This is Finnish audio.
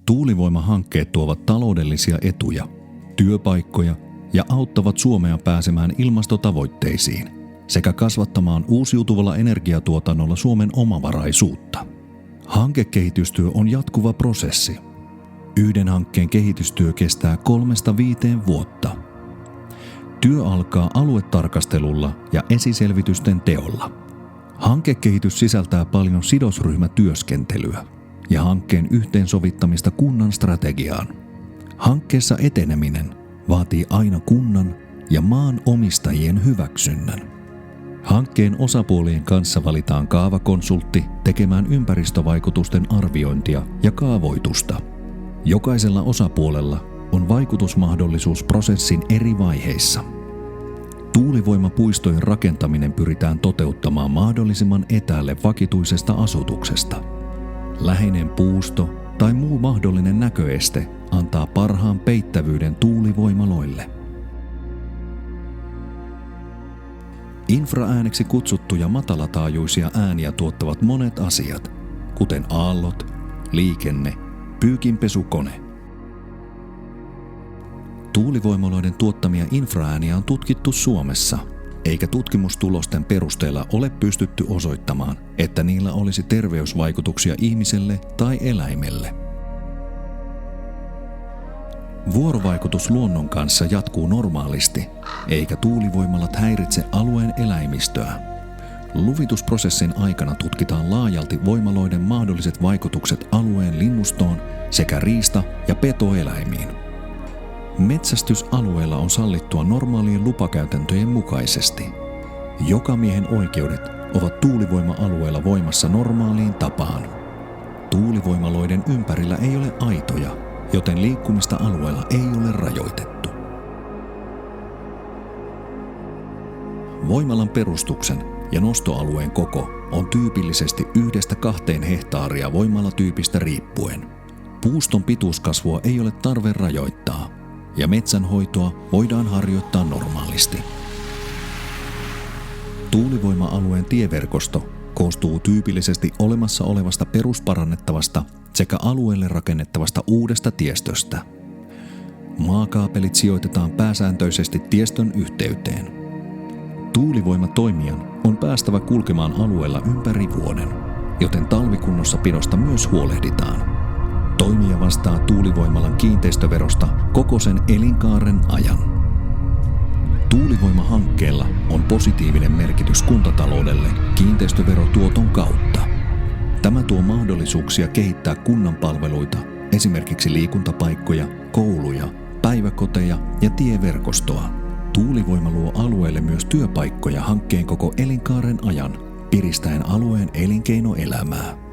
Tuulivoimahankkeet tuovat taloudellisia etuja, työpaikkoja ja auttavat Suomea pääsemään ilmastotavoitteisiin sekä kasvattamaan uusiutuvalla energiatuotannolla Suomen omavaraisuutta. Hankekehitystyö on jatkuva prosessi. Yhden hankkeen kehitystyö kestää 3-5 vuotta. Työ alkaa aluetarkastelulla ja esiselvitysten teolla. Hankekehitys sisältää paljon sidosryhmätyöskentelyä ja hankkeen yhteensovittamista kunnan strategiaan. Hankkeessa eteneminen vaatii aina kunnan ja maan omistajien hyväksynnän. Hankkeen osapuolien kanssa valitaan kaavakonsultti tekemään ympäristövaikutusten arviointia ja kaavoitusta. Jokaisella osapuolella on vaikutusmahdollisuus prosessin eri vaiheissa. Tuulivoimapuistojen rakentaminen pyritään toteuttamaan mahdollisimman etäälle vakituisesta asutuksesta. Läheinen puusto tai muu mahdollinen näköeste antaa parhaan peittävyyden tuulivoimaloille. Infraääneksi kutsuttuja matalataajuisia ääniä tuottavat monet asiat, kuten aallot, liikenne, pyykinpesukone. Tuulivoimaloiden tuottamia infraääniä on tutkittu Suomessa, eikä tutkimustulosten perusteella ole pystytty osoittamaan, että niillä olisi terveysvaikutuksia ihmiselle tai eläimelle. Vuorovaikutus luonnon kanssa jatkuu normaalisti, eikä tuulivoimalat häiritse alueen eläimistöä. Luvitusprosessin aikana tutkitaan laajalti voimaloiden mahdolliset vaikutukset alueen linnustoon sekä riista- ja petoeläimiin. Metsästysalueella on sallittua normaalien lupakäytäntöjen mukaisesti. Jokamiehen oikeudet ovat tuulivoima-alueella voimassa normaaliin tapaan. Tuulivoimaloiden ympärillä ei ole aitoja, joten liikkumista alueella ei ole rajoitettu. Voimalan perustuksen ja nostoalueen koko on tyypillisesti 1-2 hehtaaria voimalatyypistä riippuen. Puuston pituuskasvua ei ole tarve rajoittaa ja metsänhoitoa voidaan harjoittaa normaalisti. Tuulivoima-alueen tieverkosto koostuu tyypillisesti olemassa olevasta perusparannettavasta sekä alueelle rakennettavasta uudesta tiestöstä. Maakaapelit sijoitetaan pääsääntöisesti tiestön yhteyteen. Tuulivoimatoimijan on päästävä kulkemaan alueella ympäri vuoden, joten talvikunnossapidosta myös huolehditaan. Toimija vastaa tuulivoimalan kiinteistöverosta koko sen elinkaaren ajan. Tuulivoimahankkeella on positiivinen merkitys kuntataloudelle kiinteistöverotuoton kautta. Tämä tuo mahdollisuuksia kehittää kunnan palveluita, esimerkiksi liikuntapaikkoja, kouluja, päiväkoteja ja tieverkostoa. Tuulivoima luo alueelle myös työpaikkoja hankkeen koko elinkaaren ajan, piristäen alueen elinkeinoelämää.